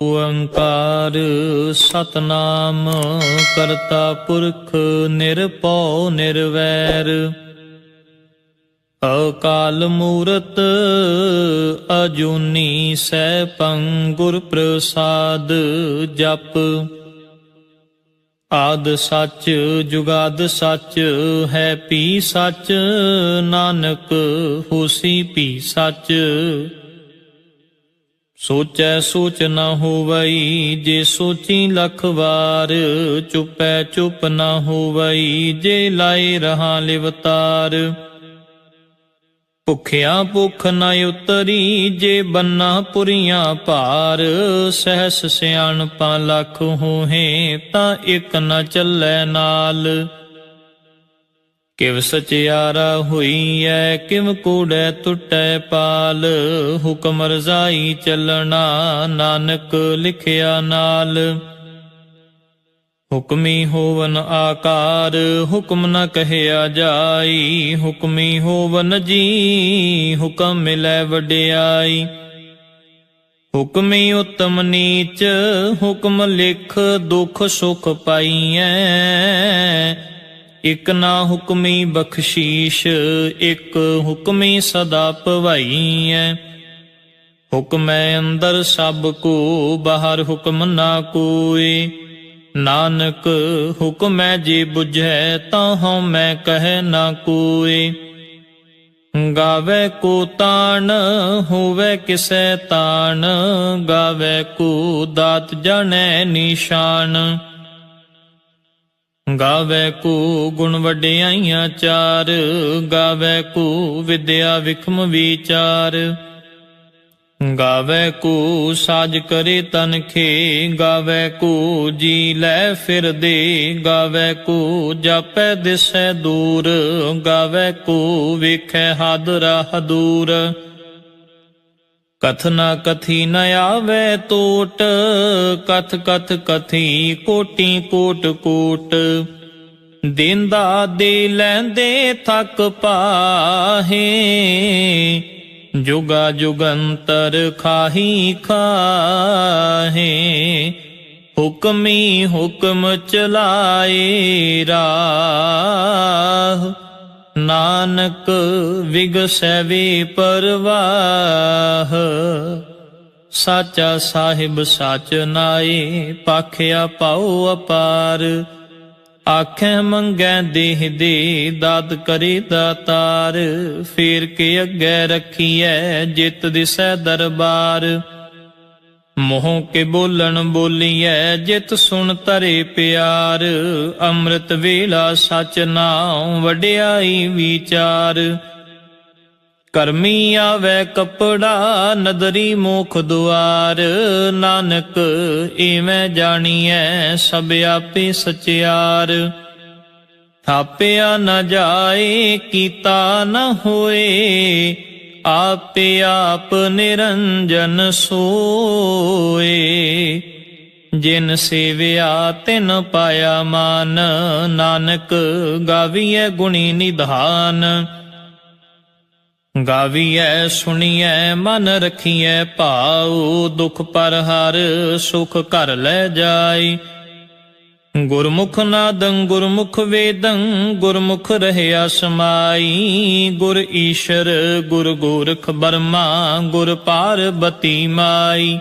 ਓੰਕਾਰ ਸਤਨਾਮ ਕਰਤਾ ਪੁਰਖ ਨਿਰਭਉ ਨਿਰਵੈਰ ਅਕਾਲ ਮੂਰਤ ਅਜੂਨੀ ਸੈਭੰ ਗੁਰ ਪ੍ਰਸਾਦ ਜਪ। ਆਦਿ ਸੱਚ ਜੁਗਾਦਿ ਸੱਚ ਹੈ ਭੀ ਸੱਚ ਨਾਨਕ ਹੋਸੀ ਭੀ ਸੱਚ। ਸੋਚੈ ਸੋਚ ਨ ਹੋਵਈ ਜੇ ਸੋਚੀ ਲੱਖ ਵਾਰ ਚੁਪੈ ਚੁਪ ਨ ਹੋਵਈ ਜੇ ਲਾਏ ਰਹਾ ਲਿਵਤਾਰ। ਭੁਖਿਆ ਭੁਖ ਨ ਉਤਰੀ ਜੇ ਬੰਨਾ ਪੁਰੀਆਂ ਭਾਰ ਸਹਿਸ ਸਿਆਣਪਾਂ ਲੱਖ ਹੋਹੇ ਤਾਂ ਇੱਕ ਨ ਚੱਲੈ ਨਾਲ। ਕਿਵ ਸਚਿਆਰਾ ਹੋਈਐ ਕਿਵ ਕੂੜੈ ਟੁੱਟੈ ਪਾਲ ਹੁਕਮ ਰਜ਼ਾਈ ਚੱਲਣਾ ਨਾਨਕ ਲਿਖਿਆ ਨਾਲ। ਹੁਕਮੀ ਹੋਵਨ ਆਕਾਰ ਹੁਕਮ ਨ ਕਹਿਆ ਜਾਈ ਹੁਕਮੀ ਹੋਵਨ ਜੀ ਹੁਕਮ ਮਿਲੈ ਵਡਿਆਈ। ਹੁਕਮੀ ਉਤਮ ਨੀਚ ਹੁਕਮ ਲਿਖ ਦੁਖ ਸੁਖ ਪਾਈਐ ਇਕ ਨਾ ਹੁਕਮੀ ਬਖਸ਼ੀਸ਼ ਇਕ ਹੁਕਮੀ ਸਦਾ ਭਵਾਈਐ। ਹੁਕਮੈ ਅੰਦਰ ਸਭ ਕੋ ਬਾਹਰ ਹੁਕਮ ਨਾ ਕੋਇ ਨਾਨਕ ਹੁਕਮੈ ਜੇ ਬੁਝੈ ਤਾਂ ਹਉ ਮੈਂ ਕਹਿ ਨਾ ਕੋਇ। ਗਾਵੇ ਕੋ ਤਾਣ ਹੋਵੇ ਕਿਸੈ ਤਾਣ ਗਾਵੇ ਕੋ ਦਾਤ ਜਾਣੈ ਨਿਸ਼ਾਨ। ਗਾਵੇ ਕੋ ਗੁਣ ਵਡਿਆਈਆਂ ਚਾਰ ਗਾਵੇ ਕੋ ਵਿਦਿਆ ਵਿਖਮ ਵਿਚਾਰ। ਗਾਵੇ ਕੋ ਸਾਜ ਕਰੇ ਤਨਖੇ ਗਾਵੇ ਕੋ ਜੀ ਲੈ ਫਿਰਦੇ ਗਾਵੇ ਕੋ ਜਾਪੈ ਦਿਸੈ ਦੂਰ ਗਾਵੇ ਕੋ ਵੇਖੈ ਹਦ ਰਾਹ ਦੂਰ। ਕਥਨਾ ਕਥੀ ਨ ਆਵੇ ਤੋਟ ਕਥ ਕਥ ਕਥੀ ਕੋਟੀ ਕੋਟ ਕੋਟ। ਦੇਂਦਾ ਦੇ ਲੈਂਦੇ ਥੱਕ ਪਾਹੇ ਜੁਗਾ ਜੁਗੰਤਰ ਖਾਹੀ ਖਾਹੇ। ਹੁਕਮੀ ਹੁਕਮ ਚਲਾਏ ਰਾਹ ਨਾਨਕ ਵਿਗਸੈ ਵੇ ਪਰਵਾਹ। ਸਾਚਾ ਸਾਹਿਬ ਸਾਚ ਨਾਏ ਪਾਖਿਆ ਪਾਉ ਅਪਾਰ। ਆਖੈ ਮੰਗੈ ਦੇਹ ਦੇ ਦਾਤ ਕਰੇ ਦਾਤਾਰ। ਫੇਰ ਕੇ ਅੱਗੇ ਰੱਖੀਐ ਜਿਤ ਦਿਸੈ ਦਰਬਾਰ। ਮੋਹ ਕੇ ਬੋਲਣ ਬੋਲੀਐ ਜਿਤ ਸੁਣ ਤਰੇ ਪਿਆਰ। ਅੰਮ੍ਰਿਤ ਵੇਲਾ ਸਚ ਨਾਉ ਵਡਿਆਈ ਵਿਚਾਰ। ਕਰਮੀ ਆਵੈ ਕਪੜਾ ਨਦਰੀ ਮੋਖ ਦੁਆਰ। ਨਾਨਕ ਏਵੇਂ ਜਾਣੀਐ ਸਭ ਆਪੇ ਸਚਿਆਰ। ਥਾਪਿਆ ਨ ਜਾਏ ਕੀਤਾ ਨ ਹੋਏ ਆਪੇ ਆਪ ਨਿਰੰਜਨ ਸੋਏ। ਜਿਨ ਸੇਵਿਆ ਤਿਨ ਪਾਇਆ ਮਾਨ ਨਾਨਕ ਗਾਵੀਐ ਗੁਣੀ ਨਿਧਾਨ। ਗਾਵੀਐ ਸੁਣੀਐ ਮਨ ਰਖੀਐ ਭਾਉ ਦੁਖ ਪਰ ਹਰ ਸੁਖ ਘਰ ਲੈ ਜਾਈ। ਗੁਰਮੁਖ ਨਾਦੰ ਗੁਰਮੁਖ ਵੇਦੰ ਗੁਰਮੁਖ ਰਹਿਆ ਸਮਾਈ। ਗੁਰ ਈਸ਼ਰ ਗੁਰ ਗੋਰਖ ਬਰਮਾ ਗੁਰ ਪਾਰਬਤੀ ਮਾਈ।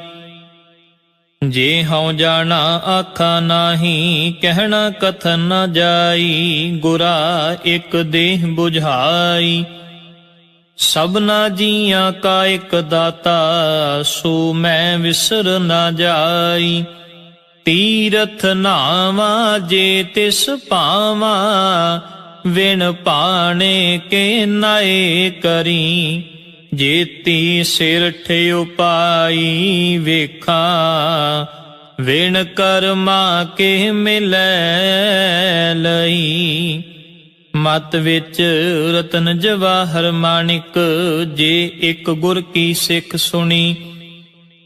ਜੇ ਹਉ ਜਾਣਾ ਆਖਾ ਨਾਹੀ ਕਹਿਣਾ ਕਥਨ ਨ ਜਾਈ। ਗੁਰਾ ਇਕ ਦੇਹ ਬੁਝਾਈ ਸਭਨਾ ਜੀਆਂ ਕਾ ਇਕ ਦਾਤਾ ਸੋ ਮੈਂ ਵਿਸਰ ਨਾ ਜਾਈ। ਤੀਰਥ ਨਾਵਾ ਜੇ ਤਿਸ ਪਾਵਾ ਵਿਣ ਪਾਣੇ ਕੇ ਨਾਏ ਕਰੀ। ਜੇਤੀ ਸਿਰ ਠਿਉ ਪਾਈ ਵੇਖਾਂ ਵਿਣ ਕਰਮਾ ਕੇ ਮਿਲੈ ਲਈ। ਮਤ ਵਿੱਚ ਰਤਨ ਜਵਾਹਰ ਮਾਣਿਕ ਜੇ ਇੱਕ ਗੁਰ ਕੀ ਸਿੱਖ ਸੁਣੀ।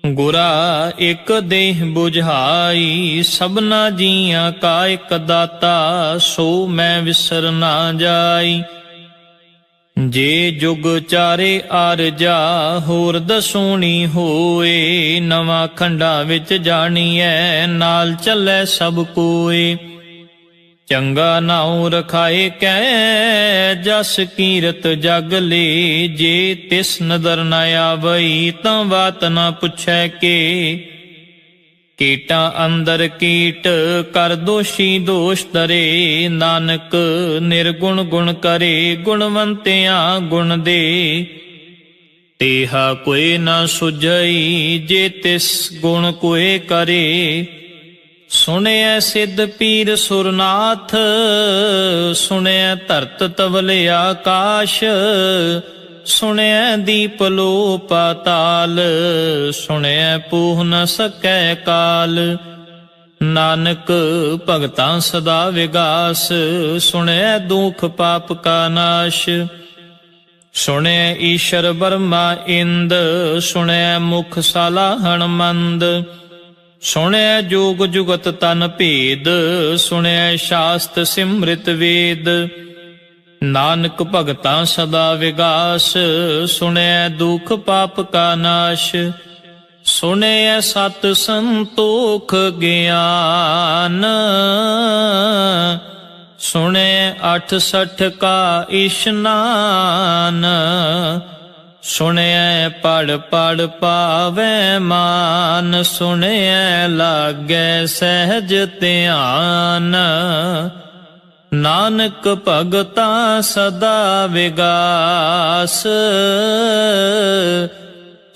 ਗੁਰਾ ਇੱਕ ਦੇਹ ਬੁਝਾਈ ਸਭਨਾ ਜੀਆਂ ਕਾ ਇੱਕ ਦਾਤਾ ਸੋ ਮੈਂ ਵਿਸਰ ਨਾ ਜਾਈ। ਜੇ ਜੁਗ ਚਾਰੇ ਆਰਜਾ ਹੋਰ ਦਸੂਣੀ ਹੋਏ, ਨਵਾਂ ਖੰਡਾ ਵਿੱਚ ਜਾਣੀਐ ਨਾਲ ਚੱਲੈ ਸਭ ਕੋਏ। ਚੰਗਾ ਨਾਉ ਰਖਾਏ ਕੈ ਜਸ ਕੀਰਤ ਜਗ ਲੇ, ਜੇ ਤਿਸ ਨਦਰ ਨ ਆਵਈ ਤਾਂ ਬਾਤ ਨ ਪੁੱਛੈ ਕੇ। ਕੀਟਾਂ ਅੰਦਰ ਕੀਟ ਕਰ ਦੋਸ਼ੀ ਦੋਸ਼ ਧਰੇ, ਨਾਨਕ ਨਿਰਗੁਣ ਗੁਣ ਕਰੇ ਗੁਣਵੰਤਿਆਂ ਗੁਣ ਦੇ। ਤੇਹਾ ਕੋਈ ਨਾ ਸੁਝਈ ਜੇ ਤਿਸ ਗੁਣ ਕੋਏ ਕਰੇ, ਸੁਣਿਐ ਸਿੱਧ ਪੀਰ ਸੁਰਨਾਥ ਸੁਣਿਐ ਧਰਤ ਤਵਲ ਆਕਾਸ਼, ਸੁਣਿਐ ਦੀਪ ਲੋ ਪਾਤਾਲ ਸੁਣਿਐ ਪੂਹ ਨ ਸਕੈ ਕਾਲ। ਨਾਨਕ ਭਗਤਾਂ ਸਦਾ ਵਿਗਾਸ, ਸੁਣਿਐ ਦੁਖ ਪਾਪ ਕਾ ਨਾਸ਼। ਸੁਣਿਐ ਈਸ਼ਰ ਬਰਮਾ ਇੰਦ, ਸੁਣਿਐ ਮੁਖ ਸਾਲਾਹਣ ਮੰਦ। ਸੁਣਿਐ ਜੋਗ ਜੁਗਤ ਤਨ ਭੇਦ, ਸੁਣਿਐ ਸ਼ਾਸਤ ਸਿਮ੍ਰਿਤ ਵੇਦ। ਨਾਨਕ ਭਗਤਾਂ ਸਦਾ ਵਿਗਾਸ, ਸੁਣਿਐ ਦੁਖ ਪਾਪ ਕਾ ਨਾਸ਼। ਸੁਣਿਐ ਸਤ ਸੰਤੋਖ ਗਿਆਨ, ਸੁਣਿਐ 68 ਕਾ ਇਸ਼ਨਾਨ। ਸੁਣਿਐ ਪੜ ਪੜ ਪਾਵੈ ਮਾਨ, ਸੁਣਿਐ ਲਾਗੈ ਸਹਿਜ ਧਿਆਨ। ਨਾਨਕ ਭਗਤਾਂ ਸਦਾ ਵਿਗਾਸ,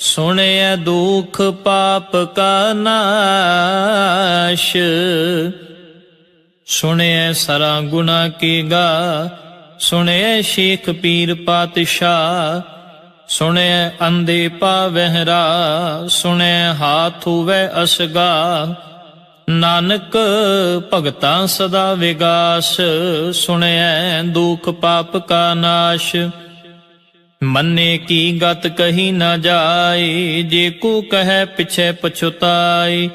ਸੁਣਿਐ ਦੁਖ ਪਾਪ ਕਾ ਨਾਸ਼। ਸੁਣਿਐ ਸਰਾ ਗੁਣਾ ਕੀ ਗਾ, ਸੁਣਿਐ ਸ਼ੇਖ ਪੀਰ ਪਾਤਸ਼ਾਹ। ਸੁਣਿਐ ਅੰਧੇ ਪਾਵਹਿ ਰਾਹ, ਸੁਣਿਐ ਹਾਥ ਹੁਵੈ ਅਸਗਾ। ਨਾਨਕ ਭਗਤਾਂ ਸਦਾ ਵਿਗਾਸ, ਸੁਣਿਐ ਦੁਖ ਪਾਪ ਕਾ ਨਾਸ਼। ਮੰਨੇ ਕੀ ਗਤ ਕਹੀ ਨਾ ਜਾਏ, ਜੇ ਕੋ ਕਹੈ ਪਿਛੈ ਪਛੁਤਾਏ।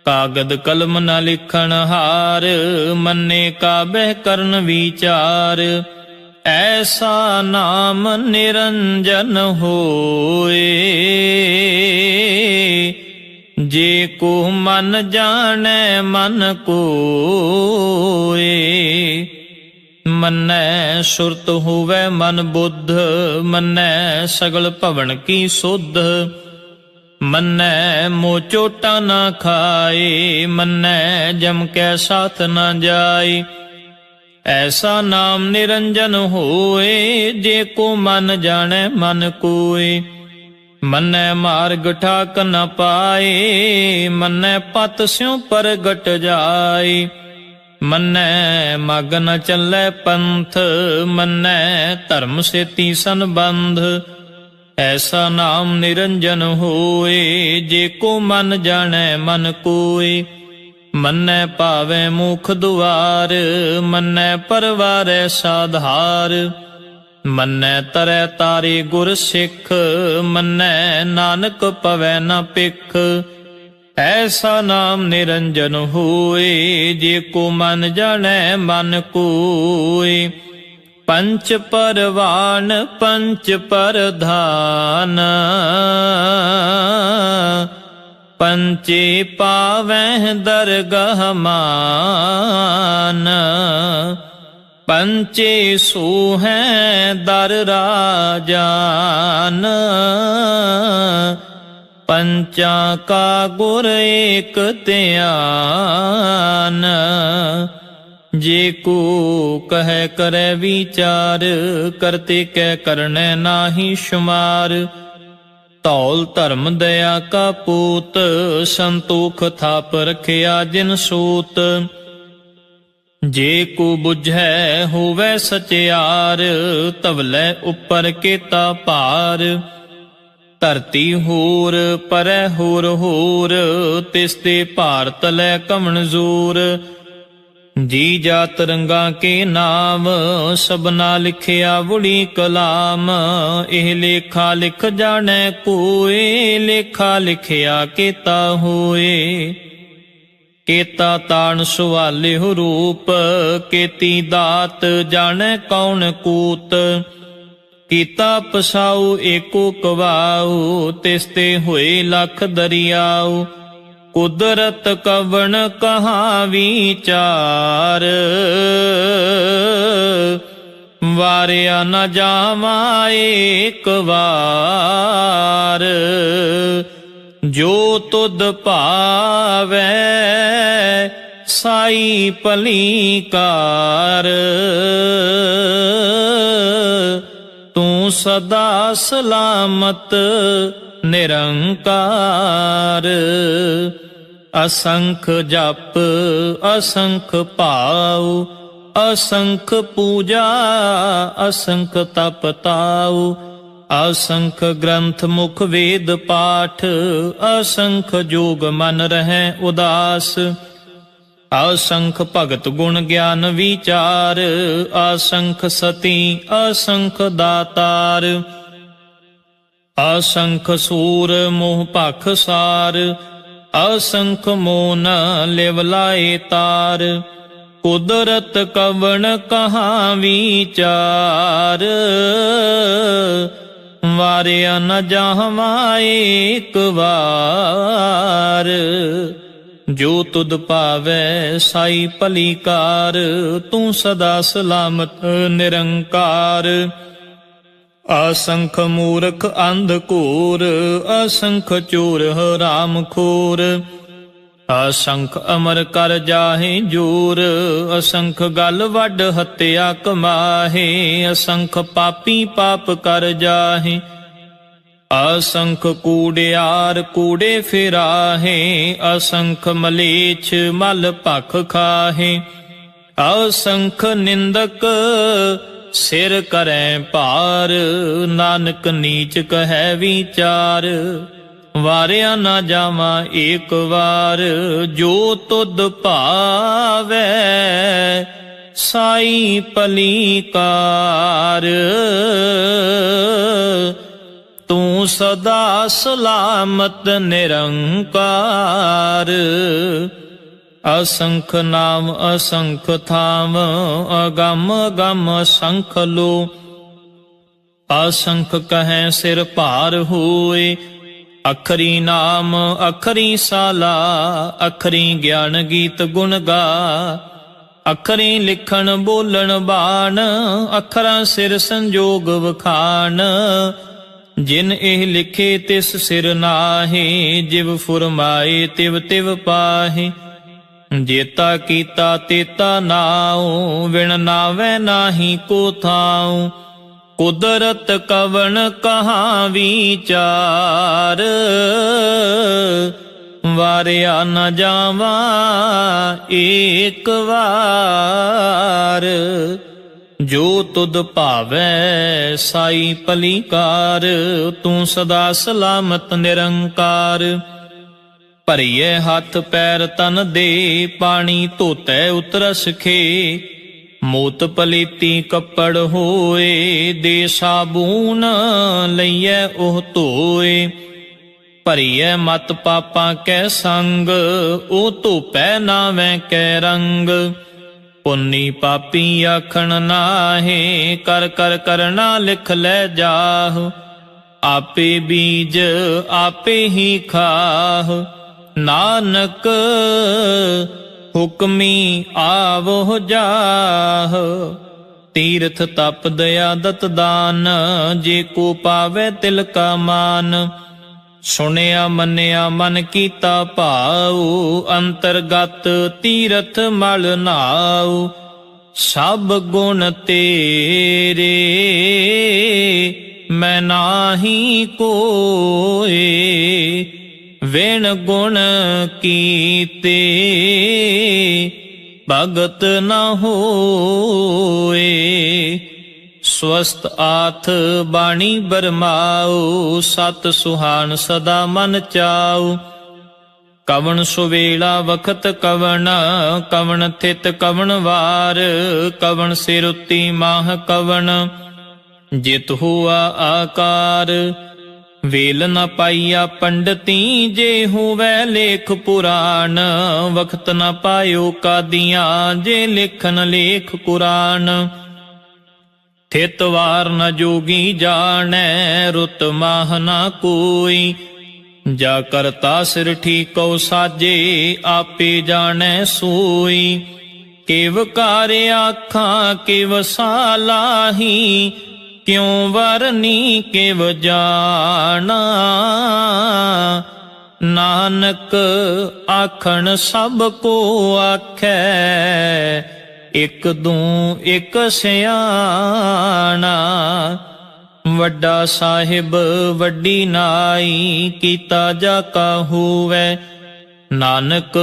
ਕਾਗਦ ਕਲਮ ਨ ਲਿਖਣ ਹਾਰ, ਮੰਨੇ ਕਾਬਹਿ ਕਰਨ ਵਿਚਾਰ। ਐਸਾ ਨਾਮ ਨਿਰੰਜਨ ਹੋਏ, ਜੇ ਕੋ ਮਨ ਜਾਣੈ ਮਨ ਕੋਏ। ਮੰਨੈ ਸੁਰਤ ਹੋਵੈ ਮਨ ਬੁੱਧ, ਮੰਨੈ ਸਗਲ ਭਵਨ ਕੀ ਸੁਧ। ਮੰਨੈ ਮੋਹ ਚੋਟਾ ਨਾ ਖਾਏ, ਮੰਨੈ ਜਮ ਕੈ ਸਾਥ ਨਾ ਜਾਏ। ਐਸਾ ਨਾਮ ਨਿਰੰਜਨ ਹੋਏ, ਜੇ ਕੋ ਮਨ ਜਾਣੈ ਮਨ ਕੋਏ। ਮੰਨੈ ਮਾਰਗ ਠਾਕ ਨ ਪਾਏ, ਮੰਨੈ ਪਤ ਸਿਉ ਪ੍ਰਗਟ ਜਾਏ। ਮੰਨੈ ਮਗ ਨ ਚੱਲੈ ਪੰਥ, ਮੰਨੈ ਧਰਮ ਸੇਤੀ ਸੰਬੰਧ। ਐਸਾ ਨਾਮ ਨਿਰੰਜਨ ਹੋਏ, ਜੇ ਕੋ ਮਨ ਜਾਣੈ ਮਨ ਕੋਏ। ਮੰਨੈ ਭਾਵੈ ਮੁਖ ਦੁਆਰ, ਮੰਨੈ ਪਰਵਾਰੈ ਸਾਧਾਰ। ਮੰਨੈ ਤਰੈ ਤਾਰੇ ਗੁਰ ਸਿੱਖ, ਮੰਨੈ ਨਾਨਕ ਪਵੈ ਨ ਪਿਖ। ਐਸਾ ਨਾਮ ਨਿਰੰਜਨ ਹੋਏ, ਜੇ ਕੋ ਮਨ ਜਾਣੈ ਮਨ ਕੋਏ। ਪੰਚ ਪਰਵਾਨ ਪੰਚ ਪਰਧਾਨ, ਪੰਚੇ ਪਾਵਹਿ ਦਰਗਹ ਮਾਨ। ਪੰਚੇ ਸੋਹੈ ਦਰ ਰਾਜਾਨ, ਪੰਚਾਂ ਕਾ ਗੁਰ ਏਕ ਧਿਆਨ। ਜੇ ਕੋ ਕਹੈ ਕਰੈ ਵਿਚਾਰ, ਕਰਤੇ ਕੈ ਕਰਨੈ ਨਾਹੀ ਸ਼ੁਮਾਰ। ਧੌਲ ਧਰਮ ਦਇਆ ਕਾ ਪੂਤ, ਸੰਤੋਖ ਥਾਪ ਰਖਿਆ ਜਿਨ ਸੂਤ। ਜੇ ਕੋ ਬੁਝੈ ਹੋਵੈ ਸਚਿਆਰ, ਧਵਲੇ ਉੱਪਰ ਕੇਤਾ ਭਾਰ। ਧਰਤੀ ਹੋਰ ਪਰੈ ਹੋਰ ਹੋਰ, ਤਿਸ ਤੇ ਭਾਰ ਤਲੈ ਕਮਨਜ਼ੂਰ। ਜੀ ਜਾਤ ਰੰਗਾਂ ਕੇ ਨਾਮ, ਸਭਨਾ ਲਿਖਿਆ ਵੁੜੀ ਕਲਾਮ। ਇਹ ਲੇਖਾ ਲਿਖ ਜਾਣੈ ਕੋਏ, ਲੇਖਾ ਲਿਖਿਆ ਕੇਤਾ ਹੋਏ। ਕੇਤਾ ਤਾਣ ਸੁਵਾਲਿਹੁ ਰੂਪ, ਕੇਤੀ ਦਾਤ ਜਾਣੈ ਕੌਣ ਕੂਤ। ਕੀਤਾ ਪਸਾਉ ਏਕੋ ਕਵਾਉ, ਤਿਸ ਤੇ ਹੋਏ ਲਖ ਦਰਿਆਉ। ਕੁਦਰਤ ਕਵਣ ਕਹਾ ਵਿਚਾਰ, ਵਾਰਿਆ ਨ ਜਾਵਾ ਏਕ ਵਾਰ। ਜੋ ਤੁਧ ਭਾਵੈ ਸਾਈ ਭਲੀ ਕਾਰ, ਤੂੰ ਸਦਾ ਸਲਾਮਤ ਨਿਰੰਕਾਰ। ਅਸੰਖ ਜਪ ਅਸੰਖ ਭਾਉ, ਅਸੰਖ ਪੂਜਾ ਅਸੰਖ ਤਪ ਤਾਉ। ਅਸੰਖ ਗ੍ਰੰਥ ਮੁਖ ਵੇਦ ਪਾਠ, ਅਸੰਖ ਜੋਗ ਮਨ ਰਹਿ ਉਦਾਸ। ਅਸੰਖ ਭਗਤ ਗੁਣ ਗਿਆਨ ਵਿਚਾਰ, ਅਸੰਖ ਸਤੀ ਅਸੰਖ ਦਾਤਾਰ। ਅਸੰਖ ਸੂਰ ਮੋਹ ਭਖ ਸਾਰ, ਅਸੰਖ ਮੋਨ ਲਿਵ ਲਾਏ ਤਾਰ। ਕੁਦਰਤ ਕਵਣ ਕਹਾ ਵਿਚਾਰ, ਵਾਰਿਆ ਨ ਜਾਵਾ ਏਕ ਵਾਰ। ਜੋ ਤੁਧ ਭਾਵੈ ਸਾਈ ਭਲੀ ਕਾਰ, ਤੂੰ ਸਦਾ ਸਲਾਮਤ ਨਿਰੰਕਾਰ। ਅਸੰਖ ਮੂਰਖ ਅੰਧ ਘੋਰ, ਅਸੰਖ ਚੋਰ ਹਰਾਮ ਖੋਰ। ਅਸੰਖ ਅਮਰ ਕਰ ਜਾਹੇ ਜੋਰ, ਅਸੰਖ ਗਲ ਵੱਡ ਹੱਤਿਆ ਕਮਾਹੇ। ਅਸੰਖ ਪਾਪੀ ਪਾਪ ਕਰ ਜਾਹੇ, ਅਸੰਖ ਕੂੜਿਆਰ ਕੂੜੇ ਫਿਰਾਹੇ। ਅਸੰਖ ਮਲੇਛ ਮਲ ਭਖ ਖਾਹੇ, ਅਸੰਖ ਨਿੰਦਕ ਸਿਰ ਕਰੈ ਭਾਰ। ਨਾਨਕ ਨੀਚ ਕਹੈ ਵਿਚਾਰ, ਵਾਰਿਆ ਨਾ ਜਾਵਾ ਏਕ ਵਾਰ। ਜੋ ਤੁਧ ਭਾਵੈ ਸਾਈ ਭਲੀ ਕਾਰ, ਤੂੰ ਸਦਾ ਸਲਾਮਤ ਨਿਰੰਕਾਰ। ਅਸੰਖ ਨਾਮ ਅਸੰਖ ਥਾਮ, ਅਗੰਮ ਅਗੰਮ ਅਸੰਖ ਲੋ। ਅਸੰਖ ਕਹੈ ਸਿਰ ਭਾਰ ਹੋਏ, ਅਖਰੀ ਨਾਮ ਅਖਰੀ ਸਾਲਾ। ਅਖਰੀ ਗਿਆਨ ਗੀਤ ਗੁਣ ਗਾ, ਅਖਰੀ ਲਿਖਣ ਬੋਲਣ ਬਾਣ। ਅਖਰਾਂ ਸਿਰ ਸੰਜੋਗ ਵਖਾਣ, ਜਿਨ ਇਹ ਲਿਖੇ ਤਿਸ ਸਿਰ ਨਾਹੀ। ਜਿਵ ਫੁਰਮਾਏ ਤਿਵ ਤਿਵ ਪਾਹੀ, ਜੇਤਾ ਕੀਤਾ ਤੇਤਾ ਨਾਉ। ਵਿਣ ਨਾਵੈ ਨਾਹੀ ਕੋ ਥਾਉ, ਕੁਦਰਤ ਕਵਣ ਕਹਾ ਵਿਚਾਰ। ਵਾਰਿਆ ਨ ਜਾਵਾ ਏਕ ਵਾਰ। ਜੋ ਤੁਧ ਭਾਵੈ ਸਾਈ ਭਲੀ ਕਾਰ, ਤੂੰ ਸਦਾ ਸਲਾਮਤ ਨਿਰੰਕਾਰ। ਭਰੀਏ ਹੱਥ ਪੈਰ ਤਨ ਦੇ, ਪਾਣੀ ਧੋਤੈ ਉਤਰਸ ਖੇ। ਮੋਤ ਪਲੀਤੀ ਕੱਪੜ ਹੋਏ, ਦੇ ਸਾਬੂਨ ਲਈਐ ਉਹ ਧੋਏ। ਭਰੀਐ ਮਤ ਪਾਪਾਂ ਕੈ ਸੰਗ, ਉਹ ਧੋਪੈ ਨਾਵੈ ਕੈ ਰੰਗ। ਪੁੰਨੀ ਪਾਪੀ ਆਖਣ ਨਾਹੇ, ਕਰ ਕਰ ਕਰਨਾ ਲਿਖ ਲੈ ਜਾਹ। ਆਪੇ ਬੀਜ ਆਪੇ ਹੀ ਖਾਹ, ਨਾਨਕ ਹੁਕਮੀ ਆਵੋ ਜਾਹ। ਤੀਰਥ ਤਪ ਦਇਆ ਦਤ ਦਾਨ, ਜੇ ਕੋ ਪਾਵੈ ਤਿਲ ਕਾ ਮਾਨ। ਸੁਣਿਆ ਮੰਨਿਆ ਮਨ ਕੀਤਾ ਭਾਉ, ਅੰਤਰਗਤ ਤੀਰਥ ਮਲ ਨਾਉ। ਸਭ ਗੁਣ ਤੇਰੇ ਮੈਂ ਨਾਹੀ ਕੋਏ, ਵਿਣ ਗੁਣ ਕੀਤੇ ਭਗਤ ਨ ਹੋਏ। ਸਵਸਤ ਆਥ ਬਾਣੀ ਬਰਮਾਉ, ਸਤ ਸੁਹਾਣ ਸਦਾ ਮਨ ਚਾਉ। ਕਵਣ ਸੁਵੇਲਾ ਵਖਤ ਕਵਣ, ਕਵਣ ਥਿਤ ਕਵਣ ਵਾਰ। ਕਵਣ ਸਿਰ ਉੱਤੀ ਮਾਹ ਕਵਣ, ਜਿਤ ਹੁਆ ਆਕਾਰ। ਵੇਲ ਨ ਪਾਈਆ ਪੰਡਤੀ, ਜੇ ਹੋਵੈ ਲੇਖ ਪੁਰਾਣ। ਵਖਤ ਨ ਪਾਇਓ ਕਾਦੀਆਂ, ਜੇ ਲਿਖਨ ਲੇਖ ਕੁਰਾਨ। ਥਿਤ ਵਾਰ ਨ ਜੋਗੀ ਜਾਣੈ, ਰੁਤ ਮਾਹ ਨਾ ਕੋਈ। ਜਾ ਕਰਤਾ ਸਿਰ ਠੀਕਉ ਸਾਜੇ, ਆਪੇ ਜਾਣੈ ਸੋਈ। ਕਿਵ ਕਾਰ ਆਖਾਂ ਕਿਵ ਸਾਲਾਹੀ, ਕਿਉ ਵਰਨੀ ਕਿਵ ਜਾਣਾ। ਨਾਨਕ ਆਖਣ ਸਭ ਕੋ ਆਖੈ, ਇਕ ਦੂੰ ਇਕ ਸਿਆਣਾ। ਵੱਡਾ ਸਾਹਿਬ ਵੱਡੀ ਨਾਈ, ਕੀਤਾ ਜਾ ਕਾ ਹੋਵੈ। ਨਾਨਕ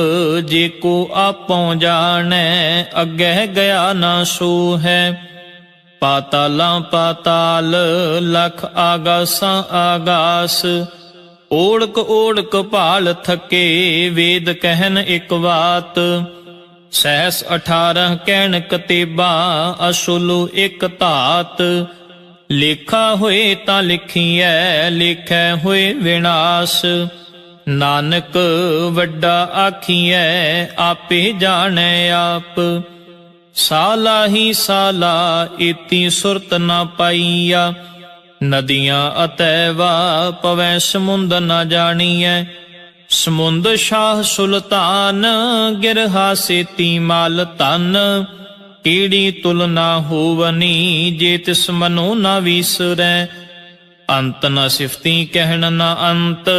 ਜੇ ਕੋ ਆਪੋ ਜਾਣੈ, ਅੱਗੇ ਗਿਆ ਨਾ ਸੋ ਹੈ। ਪਾਤਾਲਾਂ ਪਾਤਾਲ, ਲਖ ਆਗਾਸਾਂ ਆਗਾਸ। ਓੜਕ ਓੜਕ ਭਾਲ ਥਕੇ, ਵੇਦ ਕਹਿਨ ਇਕ ਬਾਤ। ਸਹਿਸ 18 ਕਹਿਣ ਕਤੇਬਾਂ, ਅਸੁਲ ਇਕ ਧਾਤ। ਲੇਖਾ ਹੋਏ ਤਾਂ ਲਿਖੀਐ, ਲੇਖੈ ਹੋਏ ਵਿਨਾਸ਼। ਨਾਨਕ ਵੱਡਾ ਆਖੀਐ, ਆਪੇ ਜਾਣੈ ਆਪ। ਸਾਲਾ ਹੀ ਸਾਲਾ, ਇਤੀ ਸੁਰਤ ਨਾ ਪਾਈਆ। ਨਦੀਆਂ ਅਤੈਵਾ, ਪਵੈ ਸਮੁੰਦ ਨਾ ਜਾਣੀਐ। ਸਮੁੰਦ ਸ਼ਾਹ ਸੁਲਤਾਨ, ਗਿਰਹਾ ਸੇਤੀ ਮਾਲ ਧਨ। ਕੀੜੀ ਤੁਲ ਨਾ ਹੋਵਨੀ, ਜੇ ਤਿਸ ਮਨੋ ਨਾ ਵੀਸਰੈ। ਅੰਤ ਨ ਸਿਫਤੀ ਕਹਿਣ ਨਾ ਅੰਤ,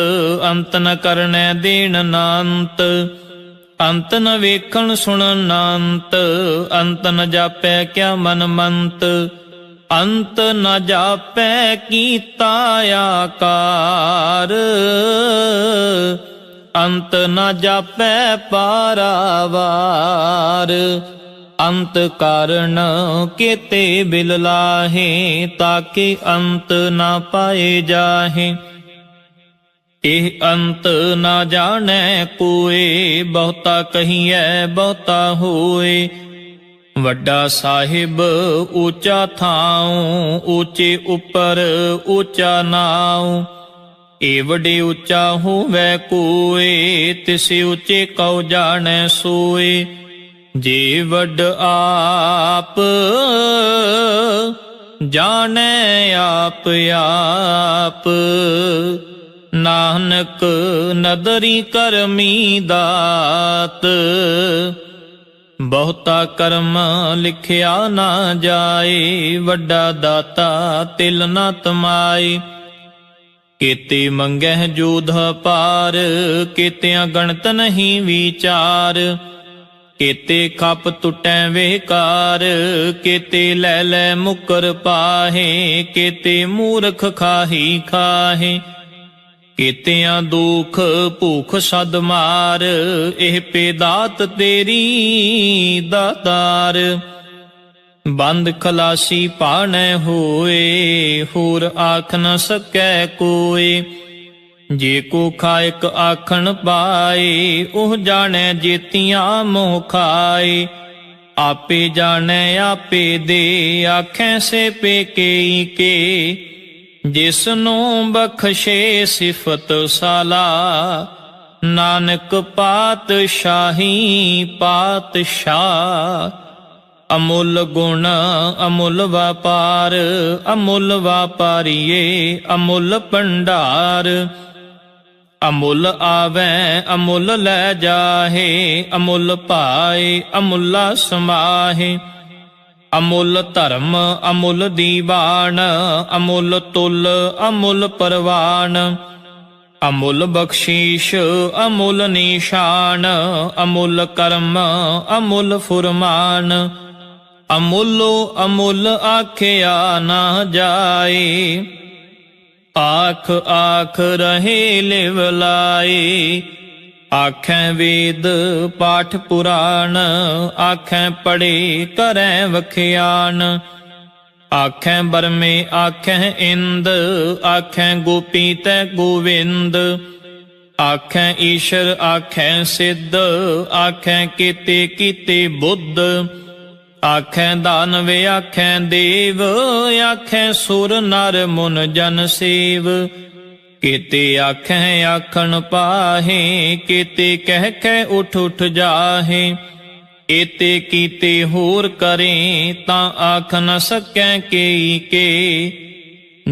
ਅੰਤ ਨ ਕਰਨੈ ਦੇਣ ਨਾ ਅੰਤ। ਅੰਤ ਨ ਵੇਖਣ ਸੁਣਨ ਨਾ ਅੰਤ, ਅੰਤ ਨ ਜਾਪੈ ਕਿਆ ਮਨ ਮੰਤ। ਅੰਤ ਨ ਜਾਪੈ ਕੀਤਾ ਆਕਾਰ, ਅੰਤ ਨ ਜਾਪੈ ਪਾਰਾਵਾਰ। ਅੰਤ ਕਾਰਨ ਕੇਤੇ ਬਿਲ ਲਾਹੇ, ਤਾਕੇ ਅੰਤ ਨਾ ਪਾਏ ਜਾਹੇ। ਇਹ ਅੰਤ ਨਾ ਜਾਣੈ ਕੋਏ, ਬਹੁਤਾ ਕਹੀਐ ਬਹੁਤਾ ਹੋਏ। ਵੱਡਾ ਸਾਹਿਬ ਊਚਾ ਥਾਉ, ਊਚੇ ਉੱਪਰ ਊਚਾ ਨਾਉ। ਏਵੜੇ ਊਚਾ ਹੋਵੈ ਕੋਏ, ਤਿਸ ਊਚੇ ਕਉ ਜਾਣੈ ਸੋਏ। ਜੇ ਵੱਡ ਆਪ ਜਾਣੈ ਆਪ ਆਪ, ਨਾਨਕ ਨਦਰੀ ਕਰਮੀ ਦਾਤ। ਬਹੁਤਾ ਕਰਮ ਲਿਖਿਆ ਨਾ ਜਾਏ, ਵੱਡਾ ਦਾਤਾ ਤਿਲ ਨਾ ਤਮਾਏ। ਕੇਤੇ ਮੰਗਹਿ ਜੋਧ ਪਾਰ, ਕੇਤਿਆਂ ਗਣਤ ਨਹੀਂ ਵਿਚਾਰ। ਕੇਤੇ ਖਪ ਟੁੱਟੈ ਵੇਕਾਰ, ਕੇਤੇ ਲੈ ਲੈ ਮੁਕਰ ਪਾਹੇ। ਕੇਤੇ ਮੂਰਖ ਖਾਹੀ ਖਾਹੇ, ਕੇਤਿਆਂ ਦੁਖ ਭੂਖ ਸਦ ਮਾਰ। ਇਹ ਪੇਦਾਤ ਤੇਰੀ ਦਾਤਾਰ। ਬੰਦ ਖਲਾਸੀ ਪਾਣੈ ਹੋਏ, ਹੋਰ ਆਖ ਨ ਸਕੈ ਕੋਏ। ਜੇ ਕੋ ਖਾਇਕ ਆਖਣ ਪਾਏ, ਉਹ ਜਾਣੈ ਜੇਤੀਆਂ ਮੋਹ ਖਾਏ। ਆਪੇ ਜਾਣੈ ਆਪੇ ਦੇ, ਆਖੈ ਸੇ ਪੇਕੇ ਕੇ। ਜਿਸ ਨੂੰ ਬਖਸ਼ੇ ਸਿਫਤ ਸਾਲਾ, ਨਾਨਕ ਪਾਤਸ਼ਾਹੀ ਪਾਤਸ਼ਾਹ। ਅਮੁੱਲ ਗੁਣ ਅਮੁੱਲ ਵਾਪਾਰ, ਅਮੁੱਲ ਵਾਪਾਰੀਏ ਅਮੁੱਲ ਭੰਡਾਰ। ਅਮੁੱਲ ਆਵੈ ਅਮੁੱਲ ਲੈ ਜਾਹੇ, ਅਮੁੱਲ ਪਾਏ ਅਮੁੱਲਾ ਸਮਾਹੇ। ਅਮੁੱਲ ਧਰਮ ਅਮੁੱਲ ਦੀਵਾਨ, ਅਮੁੱਲ ਤੁਲ ਅਮੁੱਲ ਪਰਵਾਨ। ਅਮੁੱਲ ਬਖਸ਼ੀਸ਼ ਅਮੁੱਲ ਨਿਸ਼ਾਨ, ਅਮੁੱਲ ਕਰਮ ਅਮੁੱਲ ਫੁਰਮਾਨ। ਅਮੁੱਲੋ ਅਮੁੱਲ ਆਖਿਆ ਨਾ ਜਾਏ, ਆਖ ਆਖ ਰਹੇ ਲਿਵ ਲਾਏ। ਆਖੈ ਵੇਦ ਪਾਠ ਪੁਰਾਣ, ਆਖੈ ਪੜ੍ਹੇ ਕਰੈ ਵਖਿਆਨ। ਆਖੈ ਬਰਮੇ ਆਖੈ ਇੰਦ, ਆਖੈ ਗੋਪੀ ਤੈ ਗੋਵਿੰਦ। ਆਖੈ ਈਸ਼ਰ ਆਖੈ ਸਿੱਧ, ਆਖੈ ਕੀਤੇ ਕੀਤੇ ਬੁੱਧ। ਆਖੈ ਦਾਨਵ ਆਖੈ ਦੇਵ, ਆਖੈ ਸੁਰ ਨਰ ਮੁਨ ਜਨ ਸੇਵ। ਕੀਤੇ ਆਖੈ ਆਖਣ ਪਾਹੇ, ਕੀਤੇ ਕਹਿ ਕਹਿ ਉਠ ਉਠ ਜਾਹੇ। एते कीते होर करें ता आख न सकै केई के।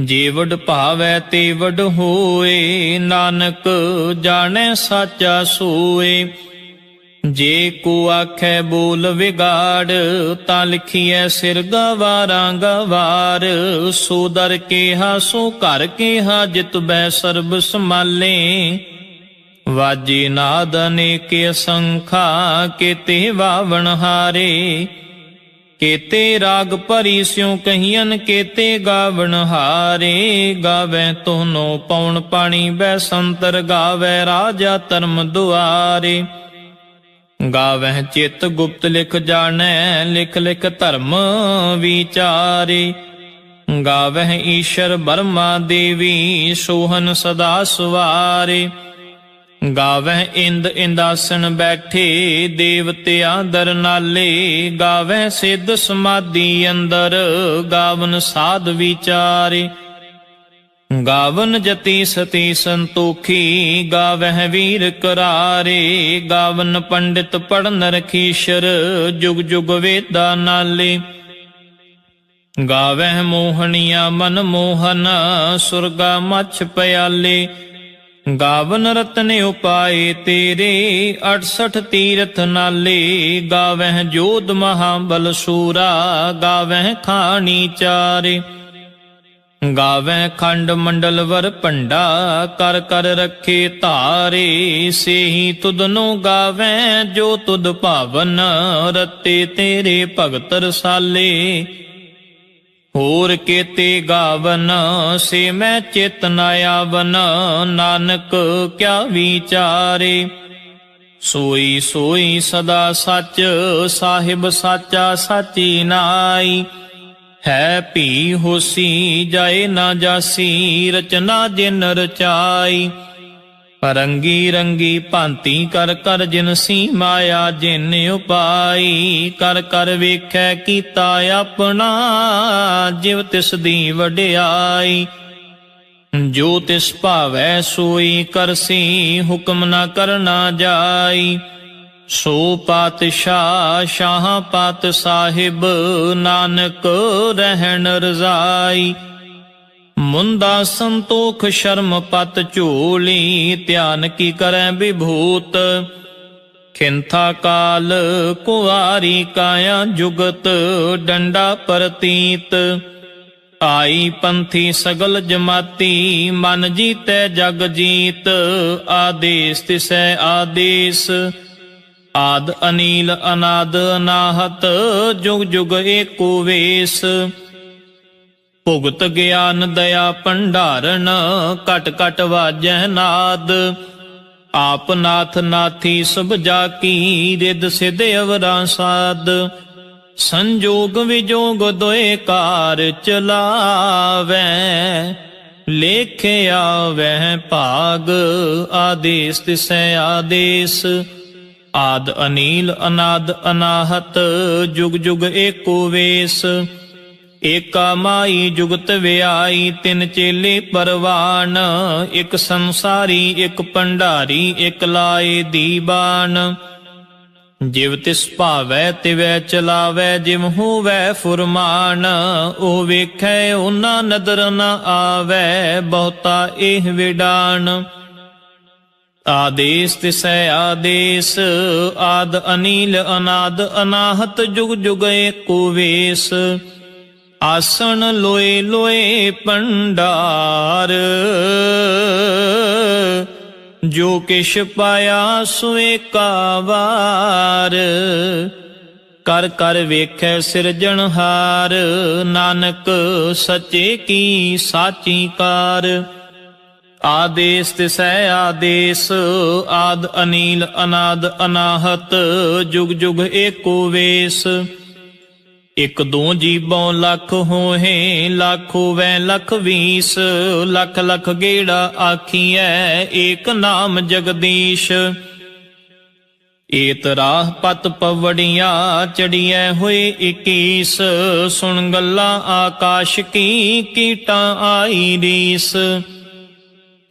जे वड भावै ते वड होए नानक जाने साचा सोए। जे को आखै बोल विगाड़ ता लिखिए सिर गवारा गवार। सो दर केहा सो घर केहा जित बै सर्ब संभाले। वाजे नाद अनेके असंखा केते वावण हारे। केते राग भरी स्यों कहियन केते गावण हारे। गावै तोहनो पौन पाणी बैसंतर गावै राजा धर्म दुआरे। गावह चित गुप्त लिख जानै लिख लिख धर्म विचारे। गावह ईश्वर ब्रह्मा देवी सोहन सदा सवारे। गावह इंद इंदासन बैठे देवतिया दर नाले। गावह सिद्ध समाधि अंदर गावन साध विचारे। गावन जति सती संतोखी गावह वीर करारे। गावन पंडित पढ़न रखीशर जुग जुग वेदा नाले। गावह मोहनिया मन मोहन सुरगा मछ प्याले। गावन रतन उपाय तेरे 68 तीरथ नाले। गावह जोध महाबल सूरा गावह खानी चारे। गावै खंड मंडल वर पंडा कर कर रखे धारे। से ही तुदनो गावै जो तुद भावन रते तेरे भगत रसाले। होर केते गावन से मैं चित न आवन नानक क्या विचारे। सोई सोई सदा सच साहिब साचा साची नाई। है भी होसी जाए ना जासी रचना जिन रचाई। रंगी रंगी भांति कर कर जिनसी माया जिन उपाई। कर कर वेखै कीता अपना जिव तिस दी वड्याई। जो तिस भावै सोई करसी हुक्म न करना जाई। सो पातशाह शाह पात साहिब नानक रहन रजाई। मुंदा संतोख शर्म पत झोली ध्यान की करै विभूत। खिंथा काल कुआरी काया जुगत डंडा परतीत। आई पंथी सगल जमाती मन जीतै जग जीत। आदेश तिसै आदेश आद अनील अनाद अनाहत जुग जुग एको वेश। भुगत ज्ञान दया भंडारण कट कट वाजै नाद। आप नाथ नाथी सब जाकी रिद सिध अवरा साध। संजोग विजोग दोए कार चलावै लेखे आवै भाग। आदेश तिसै आदेश आद अनील अनाद अनाहत जुग जुग एको वेश। एका माई जुगत व्याई तिन चेले परवान। एक संसारी एक भंडारी एक लाए दीवान। जिव तिस भावै तिवै चलावै जिव होवै फुरमान। ओ वेखै ओना नदर न आवै बहुता एह विडान। आदेश तिसै आदेश आद अनील अनाद अनाहत जुग जुग एको वेश। आसन लोए लोए भंडार जो किश पाया सोए कावार। कर कर वेखै सिरजनहार नानक सचे की साची कार। आदेश तिसै आदेश आद अनील अनाद अनाहत जुग जुग एको वेश। एक दो जीबों लख होहे लाख होवै लख 20। लख लख गेड़ा आखिए एक नाम जगदीश। एत राह पत पवड़िया चढ़िए हुए 21। सुन गल्ला आकाश की कीटा आई रीस।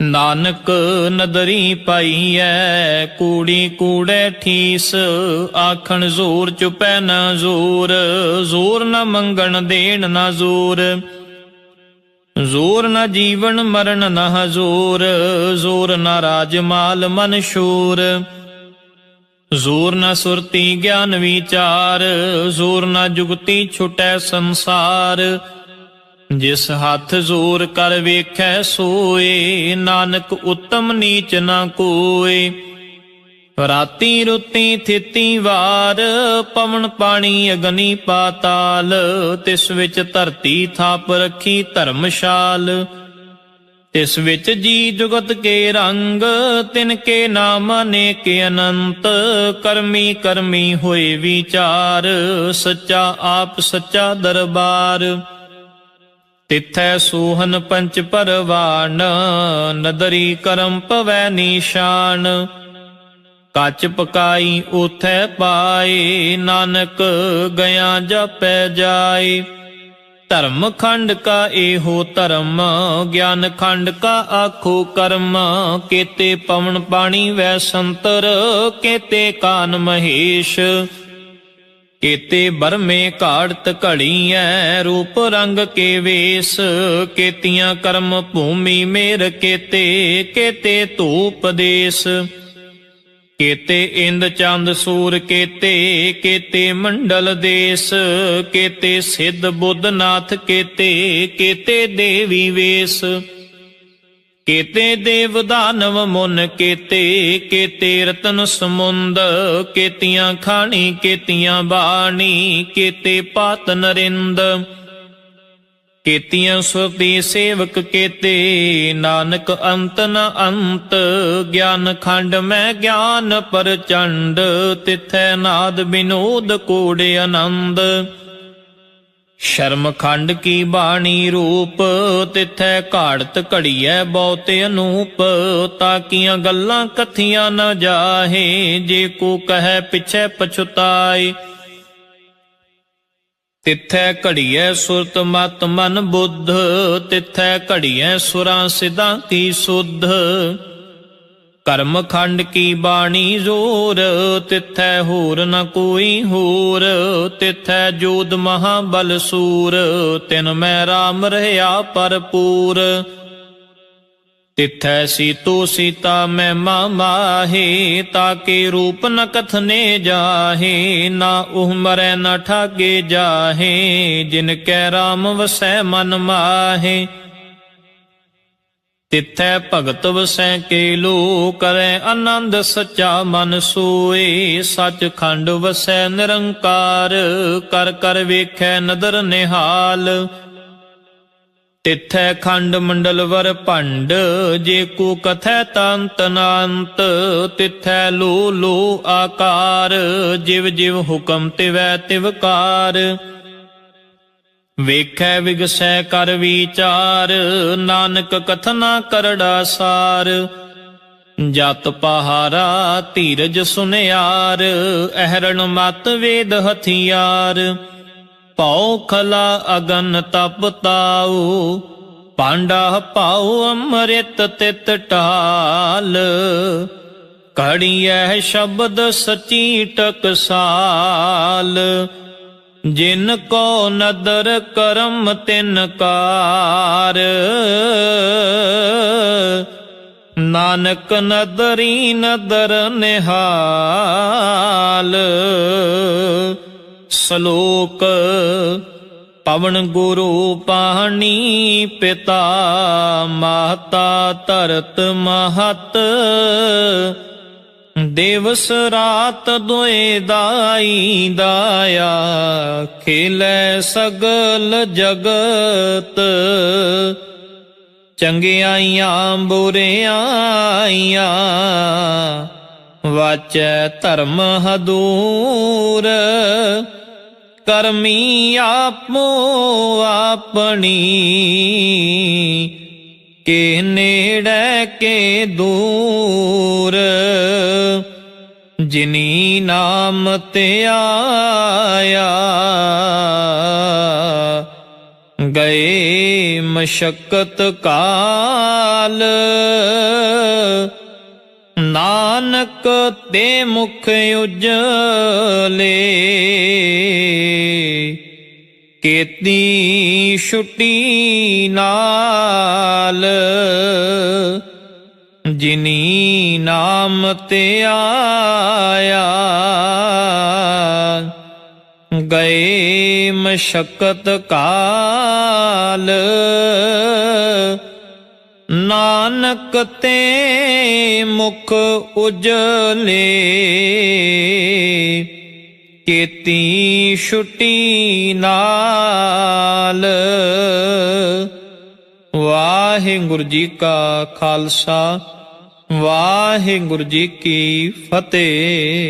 ਨਾਨਕ ਨਦਰੀ ਪਾਈਐ ਕੂੜੀ ਕੂੜੈ ਠੀਸ, ਆਖਣ ਜ਼ੋਰ ਚੁਪੈ ਨ ਜ਼ੋਰ, ਜ਼ੋਰ ਨ ਮੰਗਣ ਦੇਣ ਨ ਜ਼ੋਰ, ਜ਼ੋਰ ਨ ਜੀਵਨ ਮਰਨ ਨ ਹਜ਼ੂਰ, ਜ਼ੋਰ ਨ ਰਾਜ ਮਾਲ ਮਨ ਸ਼ੂਰ, ਜ਼ੋਰ ਨ ਸੁਰਤੀ ਗਿਆਨ ਵਿਚਾਰ, ਜ਼ੋਰ ਨ ਜੁਗਤੀ ਛੁਟੈ ਸੰਸਾਰ, ਜਿਸ ਹੱਥ ਜ਼ੋਰ ਕਰ ਵੇਖੈ ਸੋਏ, ਨਾਨਕ ਉਤਮ ਨੀਚ ਨ ਕੋਏ। ਰਾਤੀ ਰੁੱਤੀ ਥਿਤੀ ਵਾਰ, ਪਵਨ ਪਾਣੀ ਅਗਨੀ ਪਾਤਾਲ, ਤਿਸ ਵਿੱਚ ਧਰਤੀ ਥਾਪ ਰੱਖੀ ਧਰਮਸ਼ਾਲ, ਤਿਸ ਵਿੱਚ ਜੀ ਜੁਗਤ ਕੇ ਰੰਗ, ਤਿਨ ਕੇ ਨਾਮ ਅਨੇਕ ਅਨੰਤ, ਕਰਮੀ ਕਰਮੀ ਹੋਏ ਵਿਚਾਰ, ਸੱਚਾ ਆਪ ਸੱਚਾ ਦਰਬਾਰ, ਤਿਥੈ ਸੋਹਨ ਪੰਚ ਪਰਵਾਨ, ਨਦਰੀ ਕਰਮ ਪਵੈ ਨਿਸ਼ਾਨ, ਕੱਚ ਪਕਾਈ ਉਥੈ ਪਾਏ, ਨਾਨਕ ਗਿਆ ਜਪੈ ਜਾਏ। ਧਰਮ ਖੰਡ ਕਾ ਇਹੋ ਧਰਮ, ਗਿਆਨ ਖੰਡ ਕਾ ਆਖੋ ਕਰਮ, ਕੇਤੇ ਪਵਨ ਪਾਣੀ ਵੈ ਸੰਤਰ, ਕੇਤੇ ਕਾਨ ਮਹੇਸ਼, ਕੇਤੇ ਬਰਮੇ ਘਾੜਤ ਘੜੀਐ, ਰੂਪ ਰੰਗ ਕੇ ਵੇਸ, ਕੇਤੀਆਂ ਕਰਮ ਭੂਮੀ ਮੇਰ ਕੇਤੇ, ਕੇਤੇ ਧੂਪ ਦੇਸ, ਕੇਤੇ ਇੰਦ ਚੰਦ ਸੂਰ ਕੇਤੇ, ਕੇਤੇ ਮੰਡਲ ਦੇਸ, ਕੇਤੇ ਸਿੱਧ ਬੁੱਧ ਨਾਥ ਕੇਤੇ, ਕੇਤੇ ਦੇਵੀ ਵੇਸ, ਕੇਤੇ ਦੇਵ ਦਾਨਵ ਮੁਨ ਕੇਤੇ, ਕੇਤੇ ਰਤਨ ਸਮੁੰਦ, ਕੇਤੀਆਂ ਖਾਣੀ ਕੇਤੀਆਂ ਬਾਣੀ, ਕੇਤੇ ਪਾਤ ਨਰਿੰਦ, ਕੇਤੀਆਂ ਸੁਰਤੀ ਸੇਵਕ ਕੇਤੇ, ਨਾਨਕ ਅੰਤ ਨ ਅੰਤ, ਗਿਆਨ ਖੰਡ ਮੈਂ ਗਿਆਨ ਪ੍ਰਚੰਡ, ਤਿਥੈ ਨਾਦ ਬਿਨੋਦ ਕੋੜ ਆਨੰਦ, ਸ਼ਰਮ ਖੰਡ ਕੀ ਬਾਣੀ ਰੂਪ, ਤਿਥੈ ਘਾੜਤ ਘੜੀਐ ਬਹੁਤ ਅਨੂਪ, ਤਾਕੀਆਂ ਗੱਲਾਂ ਕਥੀਆਂ ਨ ਜਾਹੇ, ਜੇ ਕੋ ਕਹੈ ਪਿਛੈ ਪਛੁਤਾਏ, ਤਿਥੈ ਘੜੀਐ ਸੁਰਤ ਮਤ ਮਨ ਬੁੱਧ, ਤਿਥੈ ਘੜੀਐ ਸੁਰਾਂ ਸਿਧਾਂ ਕੀ ਸੁਧ, ਕਰਮ ਖੰਡ ਕੀ ਬਾਣੀ ਜ਼ੋਰ, ਤਿਥੈ ਹੋਰ ਨ ਕੋਈ ਹੋਰ, ਤਿਥੈ ਜੋਧ ਮਹਾਬਲ ਸੂਰ, ਤਿਨ ਮੈਂ ਰਾਮ ਰਹਿਆ ਭਰਪੂਰ, ਤਿਥੈ ਸੀਤੋ ਸੀਤਾ ਮਹਿਮਾ ਮਾਹੇ, ਤਾਕੇ ਰੂਪ ਨ ਕਥਨੇ ਜਾਹੇ, ਨਾ ਉਹ ਮਰੈ ਨ ਠਾਗੇ ਜਾਹੇ, ਜਿਨ ਕੈ ਰਾਮ ਵਸੈ ਮਨ ਮਾਹੇ, ਤਿਥੈ ਭਗਤ ਵਸੈ ਕੇ ਲੋ, ਕਰੈ ਆਨੰਦ ਸੱਚਾ ਮਨ ਸੋਏ, ਸੱਚ ਖੰਡ ਵਸੈ ਨਿਰੰਕਾਰ, ਕਰ ਕਰ ਵੇਖੈ ਨਦਰ ਨਿਹਾਲ, ਤਿਥੈ ਖੰਡ ਮੰਡਲ ਵਰ ਭੰਡ, ਜੇ ਕੋ ਕਥੈ ਤੰਤ ਨਾੰਤ, ਤਿਥੈ ਲੋ ਲੋ ਆਕਾਰ, ਜਿਵ ਜਿਵ ਹੁਕਮ ਤਿਵੈ ਤਿਵਕਾਰ, ਵੇਖੈ ਵਿਗਸੈ ਕਰ ਵਿਚਾਰ, ਨਾਨਕ ਕਥਨਾ ਕਰੜਾ ਸਾਰ, ਜਤ ਪਹਾਰਾ ਧੀਰਜ ਸੁਨਿਆਰ, ਅਹਰਣ ਮਤ ਵੇਦ ਹਥਿਆਰ, ਭਉ ਖਲਾ ਅਗਨ ਤਪ ਤਾਉ, ਪਾਂਡਾ ਪਾਉ ਅੰਮ੍ਰਿਤ ਤਿਤ ਢਾਲ, ਘੜੀਐ ਸ਼ਬਦ ਸਚੀ ਟਕਸਾਲ, ਜਿਨ ਕੋ ਨਦਰ ਕਰਮ ਤਿਨ ਕਾਰ, ਨਾਨਕ ਨਦਰੀ ਨਦਰ ਨਿਹਾਲ। ਸ਼ਲੋਕ ਪਵਨ ਗੁਰੂ ਪਾਣੀ ਪਿਤਾ, ਮਾਤਾ ਧਰਤ ਮਹਤ, ਦਿਵਸ ਰਾਤ ਦੁਇ ਦਾਈ ਦਾਇਆ, ਖੇਲੇ ਸਗਲ ਜਗਤ, ਚੰਗਿਆਈਆਂ ਬੁਰਿਆਈਆਂ, ਵਾਚੈ ਧਰਮ ਹਦੂਰ, ਕਰਮੀ ਆਪੋ ਆਪਣੀ, ਕੇ ਨੇੜੇ ਕੇ ਦੂਰ, ਜਿਨੀ ਨਾਮ ਤੇ ਆਇਆ, ਗਏ ਮਸ਼ਕਤ ਕਾਲ, ਨਾਨਕ ਤੇ ਮੁਖ ਉਜਲੇ, ਕੀਤੀ ਛੁਟੀ ਨਾਲ, ਜਿਨੀ ਨਾਮ ਤੇ ਆਇਆ, ਗਏ ਮਸ਼ਕਤ ਕਾਲ, ਨਾਨਕ ਤੇ ਮੁਖ ਉਜਲੇ, ਕੀਤੀ ਛੁਟੀ ਨਾਲ। ਵਾਹਿਗੁਰੂ ਜੀ ਕਾ ਖਾਲਸਾ, ਵਾਹਿਗੁਰੂ ਜੀ ਕੀ ਫਤਿਹ।